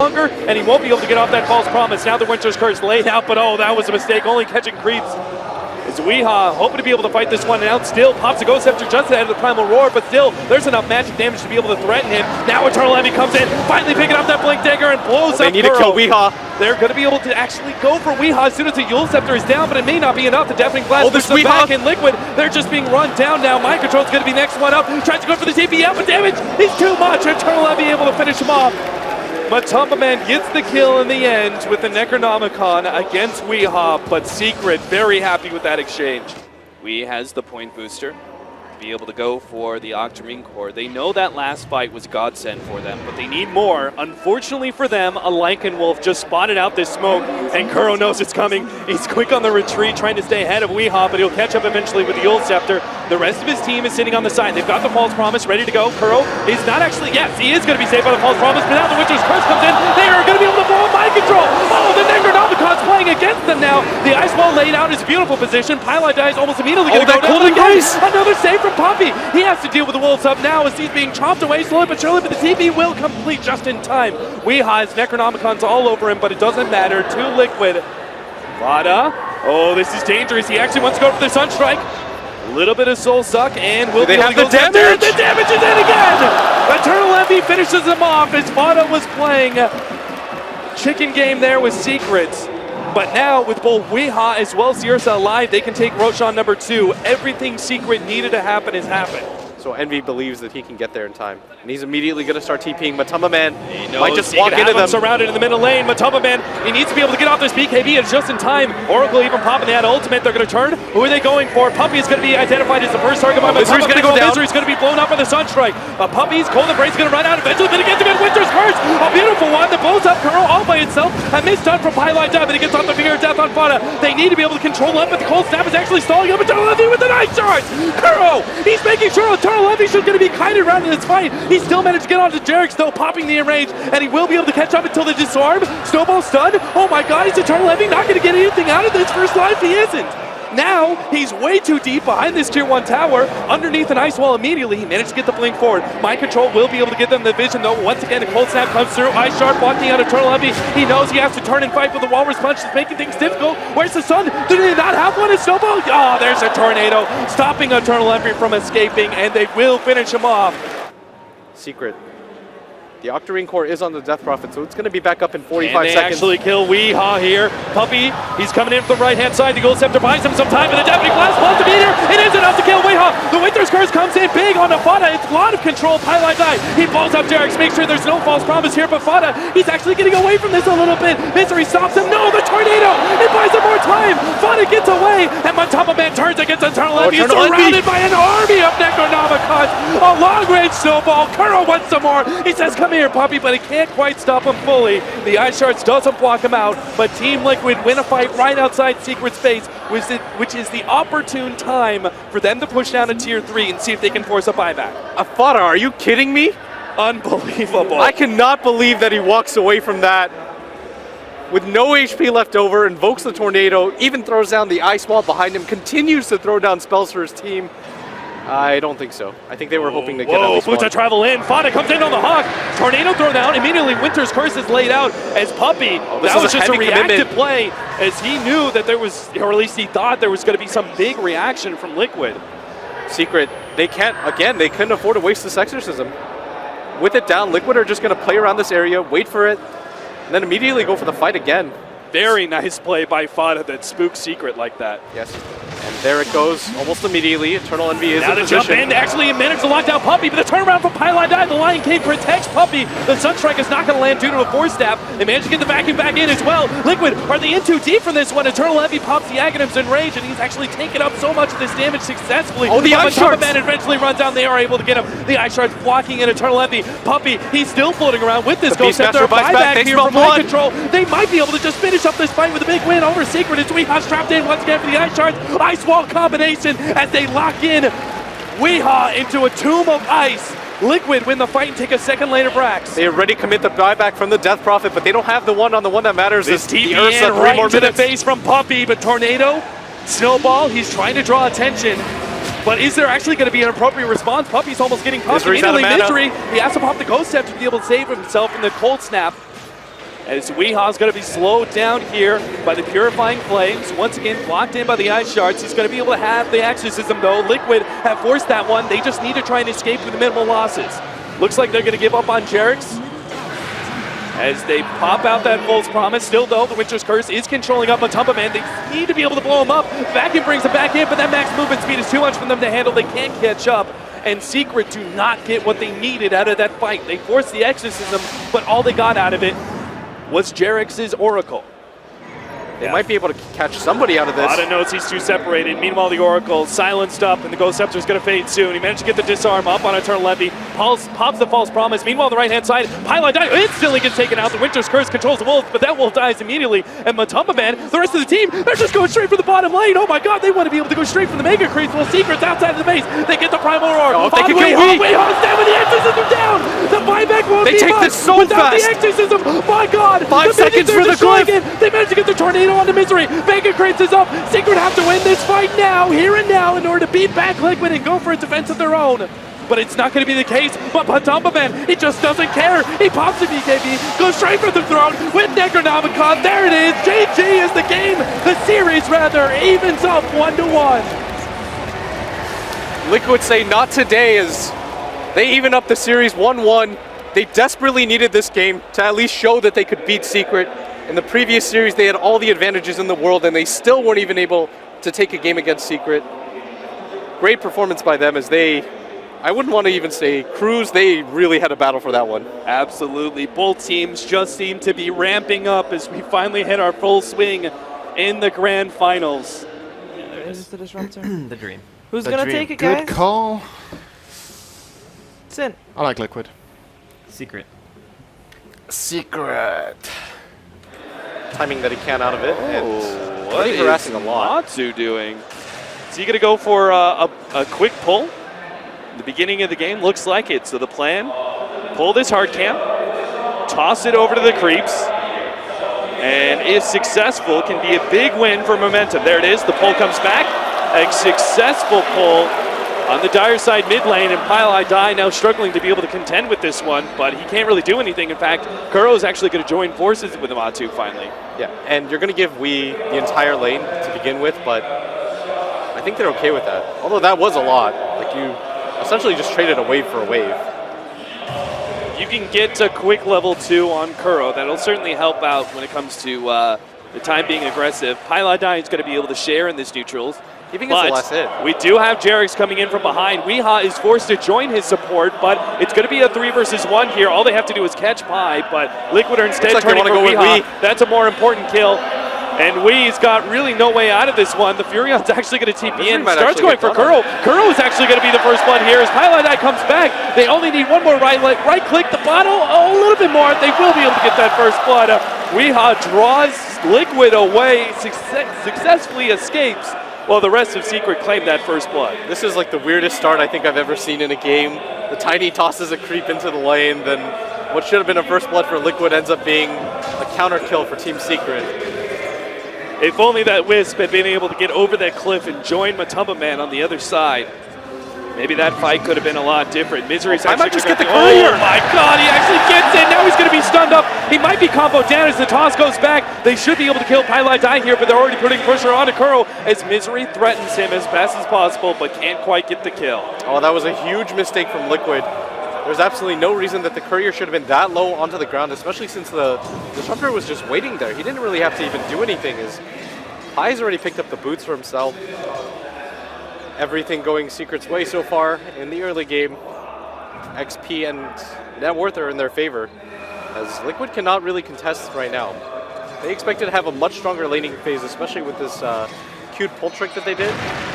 longer, and he won't be able to get off that false promise. Now the Winter's Curse laid out, but oh, that was a mistake, only catching creeps. It's Weehaw hoping to be able to fight this one out. Still pops a Ghost Scepter just ahead of the Primal Roar, but still there's enough magic damage to be able to threaten him. Now Eternal Envy comes in, finally picking up that Blink Dagger and blows up. They need to kill Weehaw. They're going to be able to actually go for Weehaw as soon as the Yule Scepter is down, but it may not be enough. The Deafening Blast pushes them back in Liquid. They're just being run down now. Mind Control's going to be next one up. Tries to go for the TPF, but damage is too much. Eternal Envy able to finish him off. Matumba Man gets the kill in the end with the Necronomicon against Weehaw, but Secret very happy with that exchange. Wee has the point booster to be able to go for the Octarine Core. They know that last fight was godsend for them, but they need more. Unfortunately for them, a Lycan Wolf just spotted out this smoke, and Kuro knows it's coming. He's quick on the retreat, trying to stay ahead of Weehaw, but he'll catch up eventually with the Yule Scepter. The rest of his team is sitting on the side. They've got the False Promise ready to go. Kuro is not actually, yes, he is going to be saved by the False Promise, but now the Winter's Curse comes in. They are going to be able to blow up Mind Control. Oh, the Necronomicon's playing against them now. The Ice Wall laid out is beautiful position. Pylon dies almost immediately. Oh, that Golden Gaze! Another save from Puppy. He has to deal with the Wolves up now as he's being chomped away slowly but surely, but the TP will complete just in time. Weehaw has Necronomicons all over him, but it doesn't matter. To Liquid. Vada. Oh, this is dangerous. He actually wants to go for the Sunstrike. A little bit of Soul Suck, and will they have the damage? The damage is in again! Eternal Envy finishes him off as Vada was playing chicken game there with Secrets. But now, with both Weehaw as well as Sierra alive, they can take Roshan number 2. Everything Secret needed to happen has happened. So Envy believes that he can get there in time. And he's immediately going to start TPing. Matumba Man might just walk into them. Surrounded in the middle lane. Matumba Man, he needs to be able to get off this BKB. It's just in time. Oracle even popping that ultimate. They're going to turn. Who are they going for? Puppy is going to be identified as the first target by Matumba. Misery's going to go down. Misery's going to be blown up by the Sunstrike. Puppy's Cold Embrace is going to run out eventually, but it gets him in Winter's Curse. A beautiful one that blows up Kuro all by itself. A misdone from Pylon Dive, but he gets off the Finger of Death on Vada. They need to be able to control him, but the Cold Snap is actually stalling up Eternal Envy with the Night Shards. Kuro, he's making sure Eternal Envy should going to be kited around in this fight. He still managed to get onto Jarek, though, popping the enrage, and he will be able to catch up until the disarm. Snowball stun. Oh my god, is Eternal Envy not going to get anything out of this first life? He isn't. Now, he's way too deep behind this tier 1 tower, underneath an ice wall immediately. He managed to get the blink forward. Mind Control will be able to get them the vision, though. Once again, the Cold Snap comes through. Ice Shard blocking out Eternal Envy. He knows he has to turn and fight, but the Walrus Punch is making things difficult. Where's the sun? Do they not have one? It's Snowball. Oh, there's a tornado, stopping Eternal Envy from escaping, and they will finish him off. Secret. The Octarine Core is on the Death Prophet, so it's going to be back up in 45 and they seconds. Actually kill Weehaw here. Puppy, he's coming in from the right-hand side. The Gold Scepter buys him some time, but the Deafening Blast blows the meter. It is enough to kill Weehaw. The Winter's Curse comes in big on the Fada. It's a lot of control. Pylon Die. He blows up Jarek. Make sure there's no false promise here, but Fada, he's actually getting away from this a little bit. Misery stops him. No, the tornado. It buys him more time. Fada gets away, and Matumba Man turns against Eternal Envy. He's surrounded by an army of Necronomicons. A long-range snowball. Kuro wants some more. He says, come here, Puppy, but he can't quite stop him fully. The Ice Shards doesn't block him out, but Team Liquid win a fight right outside Secret's face, which is the opportune time for them to push down to tier 3 and see if they can force a buyback. Afada, are you kidding me? Unbelievable. I cannot believe that he walks away from that with no HP left over, invokes the tornado, even throws down the ice wall behind him, continues to throw down spells for his team. I don't think so. I think they were hoping to get at least one. Boots travel in. Fada comes in on the Hawk. Tornado thrown down. Immediately, Winter's Curse is laid out as Puppy. That was just a reactive play, as he knew that there was, or at least he thought there was going to be some big reaction from Liquid. Secret, they can't, again, they couldn't afford to waste this exorcism. With it down, Liquid are just going to play around this area, wait for it, and then immediately go for the fight again. Very nice play by Fada that spooked Secret like that. Yes. And there it goes, almost immediately. Eternal Envy is in position. Now to jump in, actually managed to lock down Puppy, but the turnaround from Pylon Dive, the Lion King protects Puppy. The Sunstrike is not going to land due to a Force Staff. They managed to get the vacuum back in as well. Liquid, are they in too deep for this one? Eternal Envy pops the Aghanims in rage, and he's actually taken up so much of this damage successfully. Oh, the Ice Shards! Man eventually runs down. They are able to get him. The Ice Shards blocking in Eternal Envy. Puppy, he's still floating around with this Ghost Scepter. Buyback here from Mind Control. They might be able to just finish up this fight with a big win over Secret. It's Weehaw trapped in once again for the Ice Shards. Ice Wall combination as they lock in Weehaw into a tomb of ice. Liquid win the fight and take a second lane of Rax. They already commit the buyback from the Death Prophet, but they don't have the one that matters. This TP right to the face from Puppy, but Tornado, Snowball, he's trying to draw attention. But is there actually going to be an appropriate response? Puppy's almost getting caught. Immediately, Misery, he has to pop the Ghost Step to be able to save himself from the Cold Snap. As Weeha's going to be slowed down here by the Purifying Flames. Once again, blocked in by the Ice Shards. He's going to be able to have the Exorcism, though. Liquid have forced that one. They just need to try and escape with minimal losses. Looks like they're going to give up on Jerix as they pop out that false promise. Still, though, the Winter's Curse is controlling up Matumba Man. They need to be able to blow him up. Vacuum brings him back in, but that max movement speed is too much for them to handle. They can't catch up. And Secret do not get what they needed out of that fight. They forced the Exorcism, but all they got out of it was Jerix's Oracle. They might be able to catch somebody out of this. A lot of notes, he's too separated. Meanwhile, the Oracle silenced up, and the Ghost Scepter is going to fade soon. He managed to get the disarm up on Eternal Levy. Pops the False Promise. Meanwhile, on the right-hand side, Pylon dies. Instantly gets taken out. The Winter's Curse controls the Wolf, but that Wolf dies immediately. And Matumba Man, the rest of the team, they're just going straight for the bottom lane. Oh my god, they want to be able to go straight for the Mega Creeps. Well, Secret's outside of the base. They get the Primal Roar. Oh, if they can get Weeha's down with the Exorcism down. The buyback won't They be take much this so without fast. the Exorcism. My god. 5 seconds for the destroying Glyph. it. They managed to get the Tornado onto Misery. Mega Creeps is up. Secret have to win this fight now, here and now, in order to beat back Liquid and go for a defense of their own. But it's not going to be the case. But Matumba Man, he just doesn't care. He pops the BKB, goes straight for the throne with Necronomicon. There it is. GG is the game. The series, rather, evens up 1-1. Liquid say not today as they even up the series 1-1. They desperately needed this game to at least show that they could beat Secret. In the previous series, they had all the advantages in the world, and they still weren't even able to take a game against Secret. Great performance by them as they, I wouldn't want to even say cruise, they really had a battle for that one. Absolutely. Both teams just seem to be ramping up as we finally hit our full swing in the grand finals. Is this the Disruptor? The Dream. Who's The gonna Dream. take it, guys? Good call. Sin. I like Liquid. Secret. Secret. Timing that he can out of it, and What really is harassing a lot. Matsu doing? Is he going to go for a quick pull? The beginning of the game looks like it. So the plan, pull this hard cam, toss it over to the creeps, and if successful, can be a big win for momentum. There it is. The pull comes back. A successful pull on the dire side mid lane, and Pile Die now struggling to be able to contend with this one, but he can't really do anything. In fact, Kuro is actually going to join forces with Amatu finally. Yeah, and you're going to give Wii the entire lane to begin with, but I think they're okay with that. Although that was a lot. Like, you essentially just traded a wave for a wave. You can get a quick level 2 on Kuro. That'll certainly help out when it comes to the time being aggressive. Pile Die is going to be able to share in this neutrals. Even gets the last hit. We do have Jerix coming in from behind. Weeha is forced to join his support, but it's going to be a 3 versus 1 here. All they have to do is catch Pi, but Liquid are instead Looks like turning they for wanna go with Weeha. That's a more important kill. And Wee's got really no way out of this one. The Furion's actually going to TP in. Starts going for Kuro. Kuro is actually going to be the first blood here as Pylon comes back. They only need one more right click the bottle. Oh, a little bit more. They will be able to get that first blood. Weeha draws Liquid away, successfully escapes. Well, the rest of Secret claimed that first blood. This is like the weirdest start I think I've ever seen in a game. The Tiny tosses a creep into the lane, then what should have been a first blood for Liquid ends up being a counter kill for Team Secret. If only that Wisp had been able to get over that cliff and join Matumba Man on the other side. Maybe that fight could have been a lot different. Misery's I might actually just get the courier. courier. Oh my god, he actually gets it. Now he's going to be stunned up. He might be combo down as the toss goes back. They should be able to kill Pylai Die here, but they're already putting pressure onto Kuro as Misery threatens him as fast as possible, but can't quite get the kill. Oh, that was a huge mistake from Liquid. There's absolutely no reason that the courier should have been that low onto the ground, especially since the Disruptor was just waiting there. He didn't really have to even do anything. As Pai's already picked up the boots for himself. Everything going Secret's way so far in the early game. XP and net worth are in their favor, as Liquid cannot really contest right now. They expected to have a much stronger laning phase, especially with this cute pull trick that they did.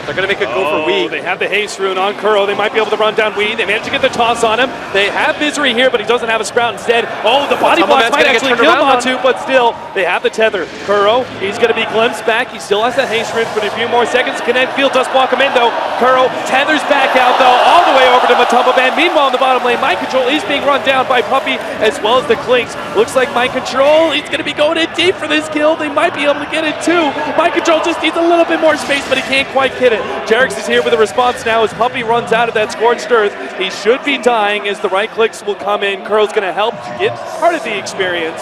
They're going to make a go for Wii. They have the haste rune on Kuro. They might be able to run down Wii. They managed to get the toss on him. They have Misery here, but he doesn't have a sprout instead. Oh, the body blocks might actually kill Matu, but still, they have the tether. Kuro, he's going to be glimpsed back. He still has that haste rune for a few more seconds. Kinetic Field does block him in, though. Kuro tethers back out, though, all the way over to Matumba Man. Meanwhile, in the bottom lane, Mind Control is being run down by Puppy, as well as the Clinks. Looks like Mind Control, he's going to be going in deep for this kill. They might be able to get it, too. Mind Control just needs a little bit more space, but he can't quite get it. Jerix is here with a response now as Puppy runs out of that Scorched Earth. He should be dying as the right clicks will come in. Kuro's going to help get part of the experience.